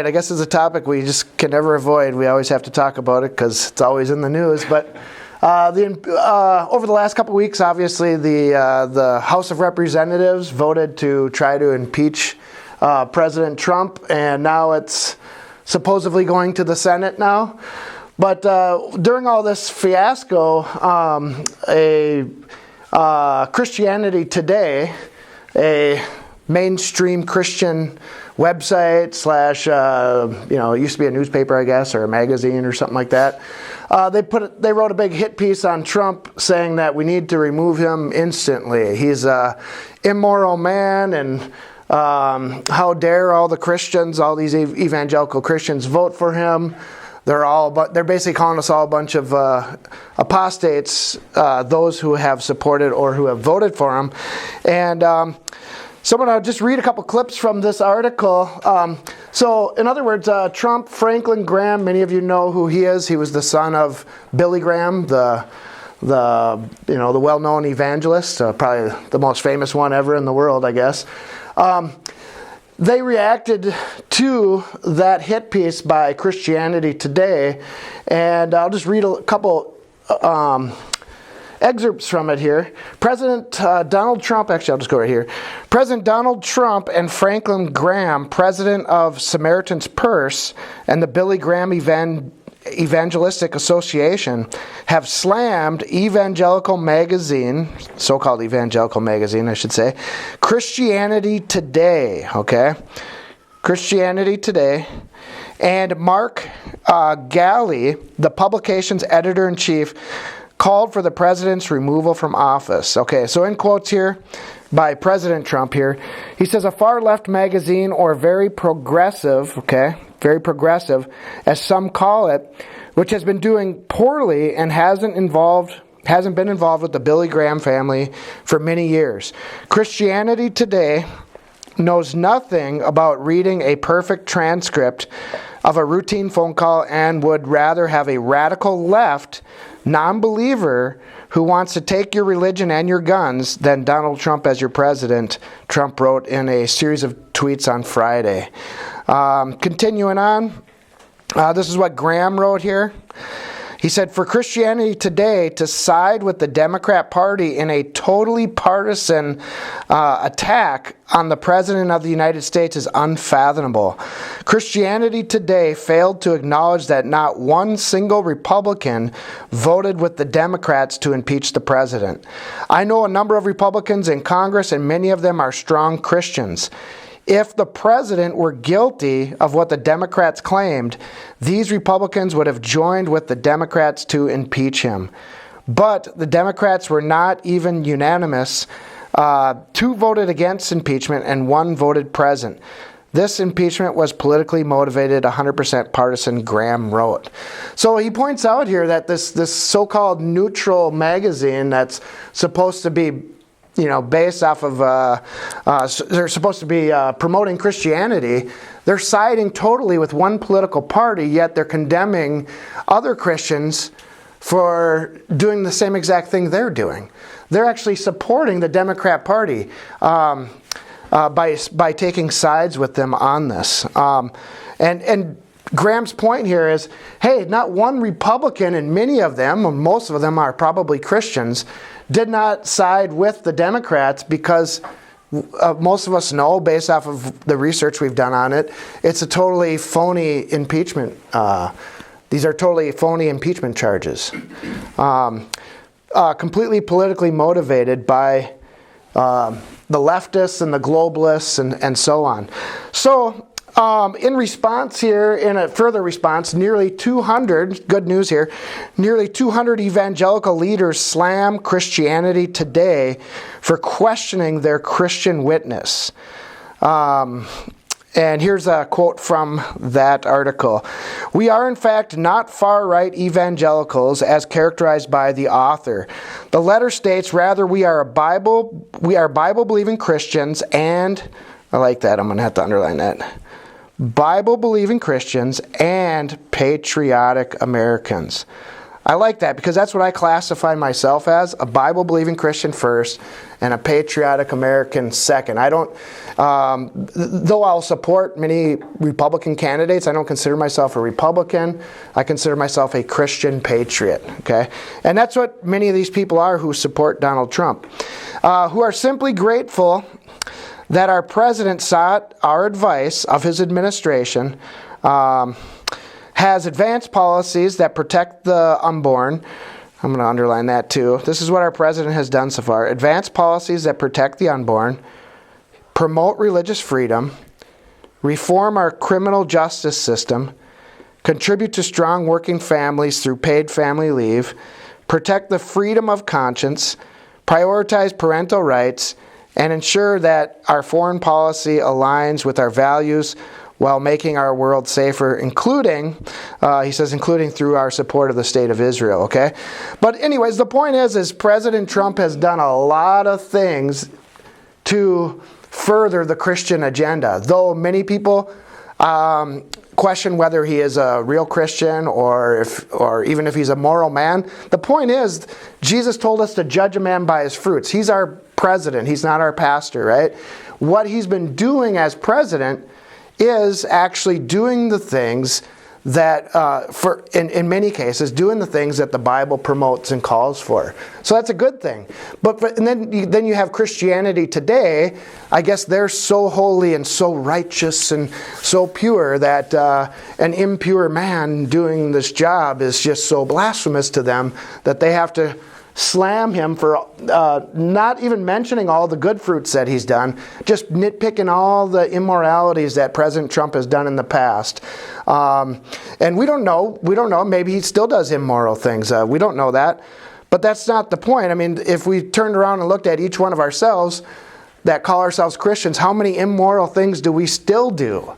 right, I guess it's a topic we just can never avoid. We always have to talk about it because it's always in the news. But over the last couple of weeks, obviously, the House of Representatives voted to try to impeach President Trump, and now it's supposedly going to the Senate now. But during all this fiasco, Christianity Today, a mainstream Christian website slash, it used to be a newspaper, I guess, or a magazine or something like that. They wrote a big hit piece on Trump saying that we need to remove him instantly. He's a immoral man, and how dare all the Christians, all these evangelical Christians, vote for him. They're basically calling us all a bunch of apostates, those who have supported or who have voted for him. And so I'm going to just read a couple clips from this article. So in other words, Trump, Franklin Graham, many of you know who he is. He was the son of Billy Graham, the well-known evangelist, probably the most famous one ever in the world, I guess. They reacted to that hit piece by Christianity Today, and I'll just read a couple excerpts from it here. President Donald Trump, actually I'll just go right here. President Donald Trump and Franklin Graham, president of Samaritan's Purse and the Billy Graham Evangelistic Association, have slammed evangelical magazine, so-called evangelical magazine, I should say, Christianity Today, okay? Christianity Today. And Mark Galley, the publication's editor-in-chief, called for the president's removal from office. Okay, so in quotes here by President Trump here, he says a far-left magazine, or very progressive, okay, very progressive, as some call it, which has been doing poorly and hasn't been involved with the Billy Graham family for many years. Christianity Today knows nothing about reading a perfect transcript of a routine phone call and would rather have a radical left non-believer who wants to take your religion and your guns than Donald Trump as your president, Trump wrote in a series of tweets on Friday. Continuing on, this is what Graham wrote here. He said, for Christianity Today to side with the Democrat Party in a totally partisan attack on the President of the United States is unfathomable. Christianity Today failed to acknowledge that not one single Republican voted with the Democrats to impeach the President. I know a number of Republicans in Congress, and many of them are strong Christians. If the president were guilty of what the Democrats claimed, these Republicans would have joined with the Democrats to impeach him. But the Democrats were not even unanimous. 2 voted against impeachment and 1 voted present. This impeachment was politically motivated, 100% partisan, Graham wrote. So he points out here that this so-called neutral magazine that's supposed to be based off of, they're supposed to be promoting Christianity, they're siding totally with one political party, yet they're condemning other Christians for doing the same exact thing they're doing. They're actually supporting the Democrat Party by taking sides with them on this. And Graham's point here is, hey, not one Republican, and many of them, or most of them are probably Christians, did not side with the Democrats because most of us know, based off of the research we've done on it, it's a totally phony impeachment. These are totally phony impeachment charges. Completely politically motivated by the leftists and the globalists and so on. So, in response here, in a further response, nearly 200, good news here, nearly 200 evangelical leaders slam Christianity Today for questioning their Christian witness. And here's a quote from that article. We are in fact not far-right evangelicals as characterized by the author. The letter states, rather, we are Bible-believing Christians and, I like that, I'm going to have to underline that, Bible-believing Christians and patriotic Americans. I like that because that's what I classify myself as, a Bible-believing Christian first and a patriotic American second. I don't, though I'll support many Republican candidates, I don't consider myself a Republican. I consider myself a Christian patriot, okay? And that's what many of these people are who support Donald Trump, who are simply grateful that our president sought our advice of his administration, has advanced policies that protect the unborn. I'm going to underline that too. This is what our president has done so far. Advanced policies that protect the unborn, promote religious freedom, reform our criminal justice system, contribute to strong working families through paid family leave, protect the freedom of conscience, prioritize parental rights, and ensure that our foreign policy aligns with our values while making our world safer, including, he says, including through our support of the state of Israel, okay? But anyways, the point is President Trump has done a lot of things to further the Christian agenda, though many people question whether he is a real Christian or even if he's a moral man. The point is, Jesus told us to judge a man by his fruits. He's our president. He's not our pastor, right? What he's been doing as president is actually doing the things that, in many cases, doing the things that the Bible promotes and calls for. So that's a good thing. And then you have Christianity today. I guess they're so holy and so righteous and so pure that an impure man doing this job is just so blasphemous to them that they have to slam him for not even mentioning all the good fruits that he's done, just nitpicking all the immoralities that President Trump has done in the past. And we don't know. Maybe he still does immoral things. We don't know that. But that's not the point. I mean, if we turned around and looked at each one of ourselves that call ourselves Christians, how many immoral things do we still do?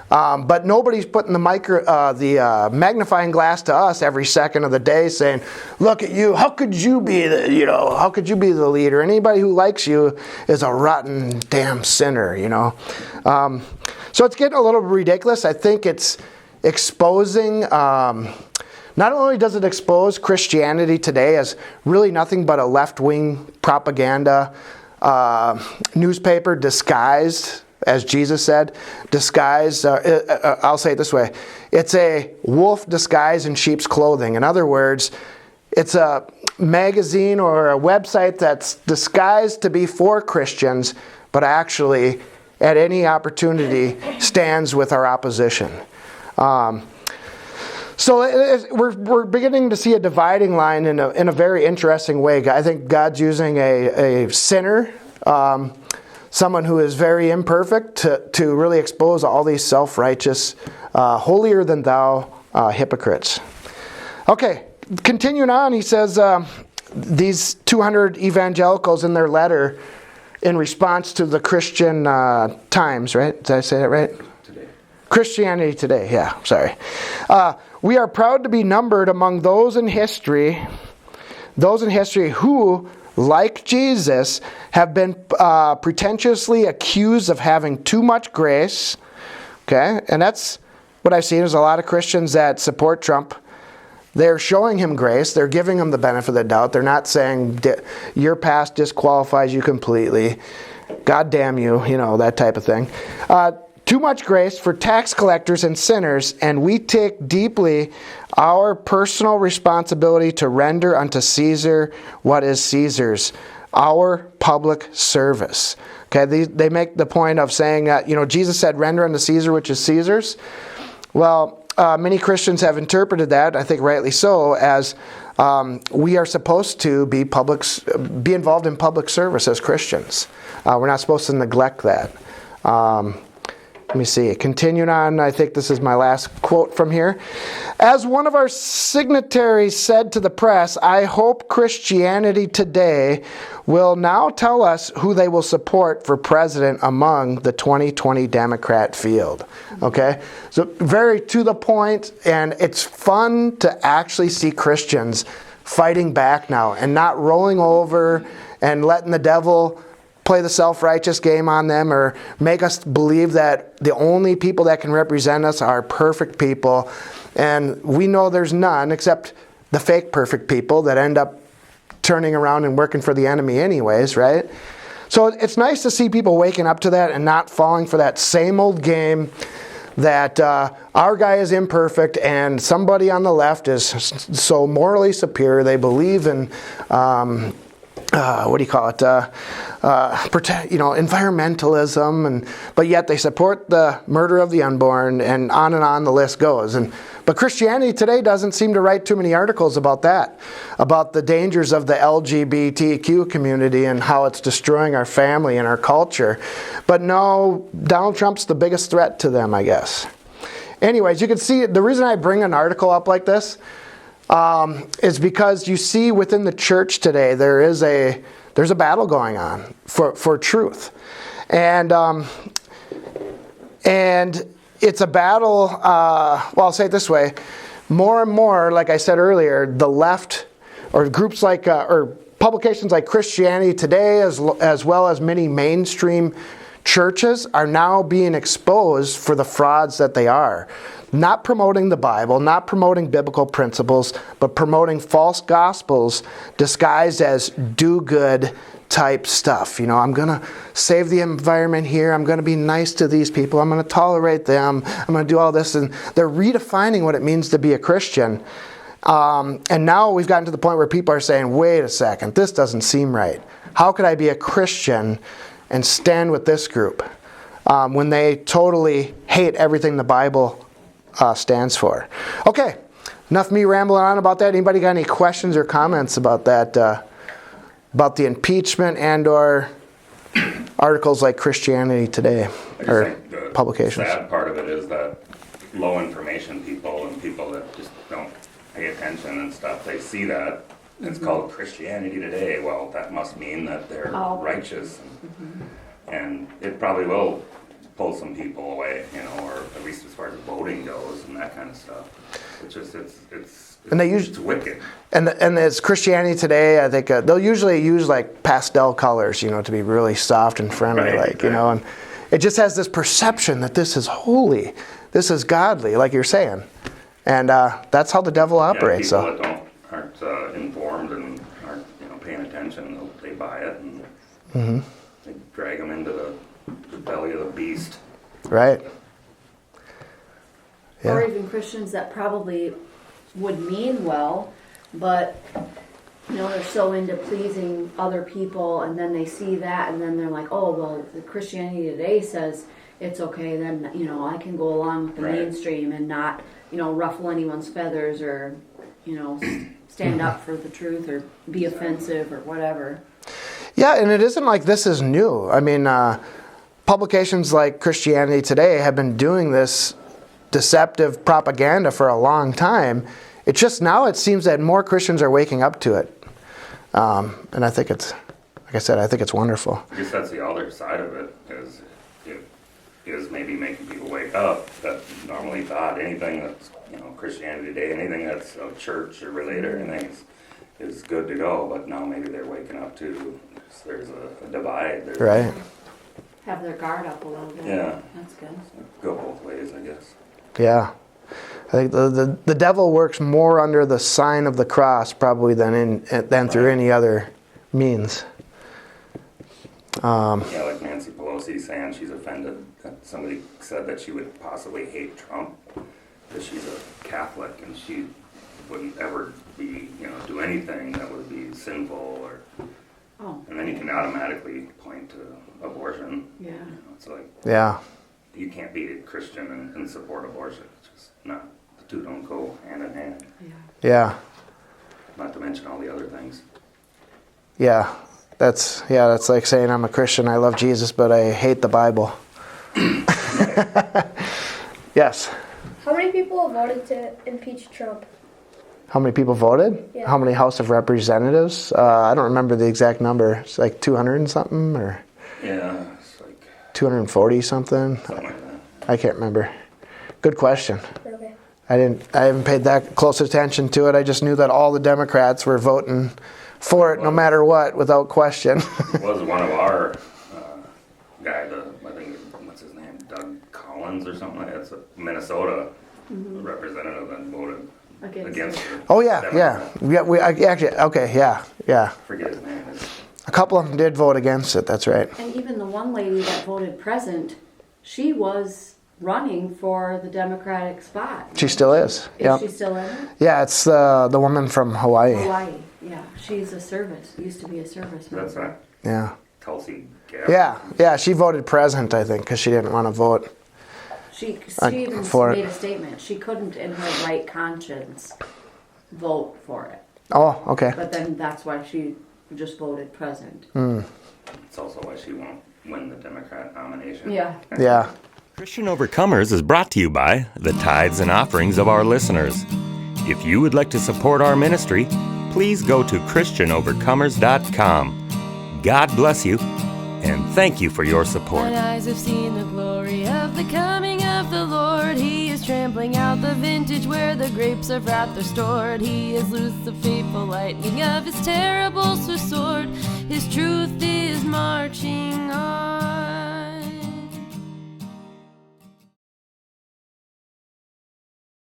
But nobody's putting the magnifying glass to us every second of the day, saying, "Look at you! How could you be How could you be the leader? Anybody who likes you is a rotten damn sinner." So it's getting a little ridiculous. I think it's exposing. Not only does it expose Christianity today as really nothing but a left-wing propaganda newspaper disguised, as Jesus said, disguised, I'll say it this way, it's a wolf disguised in sheep's clothing. In other words, it's a magazine or a website that's disguised to be for Christians, but actually, at any opportunity, stands with our opposition. So we're beginning to see a dividing line in a very interesting way. I think God's using a sinner, someone who is very imperfect, to really expose all these self-righteous, holier-than-thou hypocrites. Okay, continuing on, he says these 200 evangelicals in their letter in response to the Christian Times, right? Did I say that right? Today. Christianity Today, yeah, sorry. We are proud to be numbered among those in history who, like Jesus, have been pretentiously accused of having too much grace. Okay, and that's what I've seen is a lot of Christians that support Trump. They're showing him grace. They're giving him the benefit of the doubt. They're not saying your past disqualifies you completely. God damn you, that type of thing. Too much grace for tax collectors and sinners, and we take deeply our personal responsibility to render unto Caesar what is Caesar's, our public service. Okay, they make the point of saying that, Jesus said, render unto Caesar which is Caesar's. Well, many Christians have interpreted that, I think rightly so, as we are supposed to be involved in public service as Christians. We're not supposed to neglect that. Let me see. Continuing on, I think this is my last quote from here. As one of our signatories said to the press, I hope Christianity Today will now tell us who they will support for president among the 2020 Democrat field. Okay? So very to the point, and it's fun to actually see Christians fighting back now and not rolling over and letting the devil play the self-righteous game on them or make us believe that the only people that can represent us are perfect people. And we know there's none except the fake perfect people that end up turning around and working for the enemy anyways, right? So it's nice to see people waking up to that and not falling for that same old game that our guy is imperfect and somebody on the left is so morally superior. They believe in, environmentalism, but yet they support the murder of the unborn, and on the list goes. But Christianity today doesn't seem to write too many articles about that, about the dangers of the LGBTQ community and how it's destroying our family and our culture. But no, Donald Trump's the biggest threat to them, I guess. Anyways, you can see the reason I bring an article up like this is because you see within the church today there's a battle going on for truth, and it's a battle. I'll say it this way: more and more, like I said earlier, the left or groups like or publications like Christianity Today, as well as many mainstream churches, are now being exposed for the frauds that they are. Not promoting the Bible, not promoting biblical principles, but promoting false gospels disguised as do-good type stuff. I'm going to save the environment here. I'm going to be nice to these people. I'm going to tolerate them. I'm going to do all this. And they're redefining what it means to be a Christian. And now we've gotten to the point where people are saying, wait a second, this doesn't seem right. How could I be a Christian and stand with this group when they totally hate everything the Bible stands for? Okay, enough me rambling on about that. Anybody got any questions or comments about that, about the impeachment and or articles like Christianity Today or the publications? The sad part of it is that low information people and people that just don't pay attention and stuff, they see that it's called Christianity Today. Well, that must mean that they're righteous, and it probably will pull some people away, or at least as far as voting goes and that kind of stuff. It's just it's wicked. And it's Christianity Today. I think they'll usually use like pastel colors, to be really soft and friendly, and it just has this perception that this is holy, this is godly, like you're saying, and that's how the devil operates. People that aren't informed and aren't paying attention, they buy it and they drag them into the belly of the beast. Right. Yeah. Or even Christians that probably would mean well, but they're so into pleasing other people, and then they see that, and then they're like, oh, well, the Christianity Today says it's okay, then I can go along with the mainstream and not ruffle anyone's feathers or stand up for the truth or be offensive or whatever. Yeah, and it isn't like this is new. I mean, publications like Christianity Today have been doing this deceptive propaganda for a long time. It's just now it seems that more Christians are waking up to it. And I think it's, like I said, I think it's wonderful. I guess that's the other side of it, is maybe making people wake up that normally thought anything that's, Christianity Today, anything that's a church or related or anything is good to go, but now maybe they're waking up to there's a divide. Right. Have their guard up a little bit. Yeah. That's good. Go both ways, I guess. Yeah. I think the devil works more under the sign of the cross probably than through any other means. Like Nancy Pelosi saying she's offended that somebody said that she would possibly hate Trump because she's a Catholic and she wouldn't ever be, do anything that would be sinful or. Oh. And then you can automatically point to abortion. Yeah. It's like. Yeah. You can't be a Christian and support abortion. It's just not. The two don't go hand in hand. Yeah. Not to mention all the other things. Yeah. That's like saying I'm a Christian, I love Jesus, but I hate the Bible. Yes. How many people voted to impeach Trump? How many people voted? Yeah. How many House of Representatives? I don't remember the exact number. It's like 200 and something, or Yeah, it's like 240 something. something like that. I can't remember. Good question. Okay. I haven't paid that close attention to it. I just knew that all the Democrats were voting for it no matter what, without question. It was one of our guy, I think, what's his name, Doug Collins or something like that. It's a Minnesota representative that voted against her. Oh, yeah. Yeah. Forget his name. A couple of them did vote against it, that's right. And even the one lady that voted present, she was running for the Democratic spot. She still is. Is she still in it? Yeah, it's the woman from Hawaii. Hawaii, yeah. She's used to be a service member. That's right. Yeah. Tulsi Gabbard. Yeah, she voted present, I think, because she didn't want to vote. She even for made it. a statement. She couldn't, in her right conscience, vote for it. Oh, okay. But then that's why she just voted present. It's also why she won't win the Democrat nomination. Yeah. Yeah. Christian Overcomers is brought to you by the tithes and offerings of our listeners. If you would like to support our ministry, please go to ChristianOvercomers.com. God bless you, and thank you for your support. Mine eyes have seen the glory of the coming of the Lord. He is trampling out the vintage where the grapes of wrath are stored. He has loosed the fateful lightning of his terrible sword. His truth is marching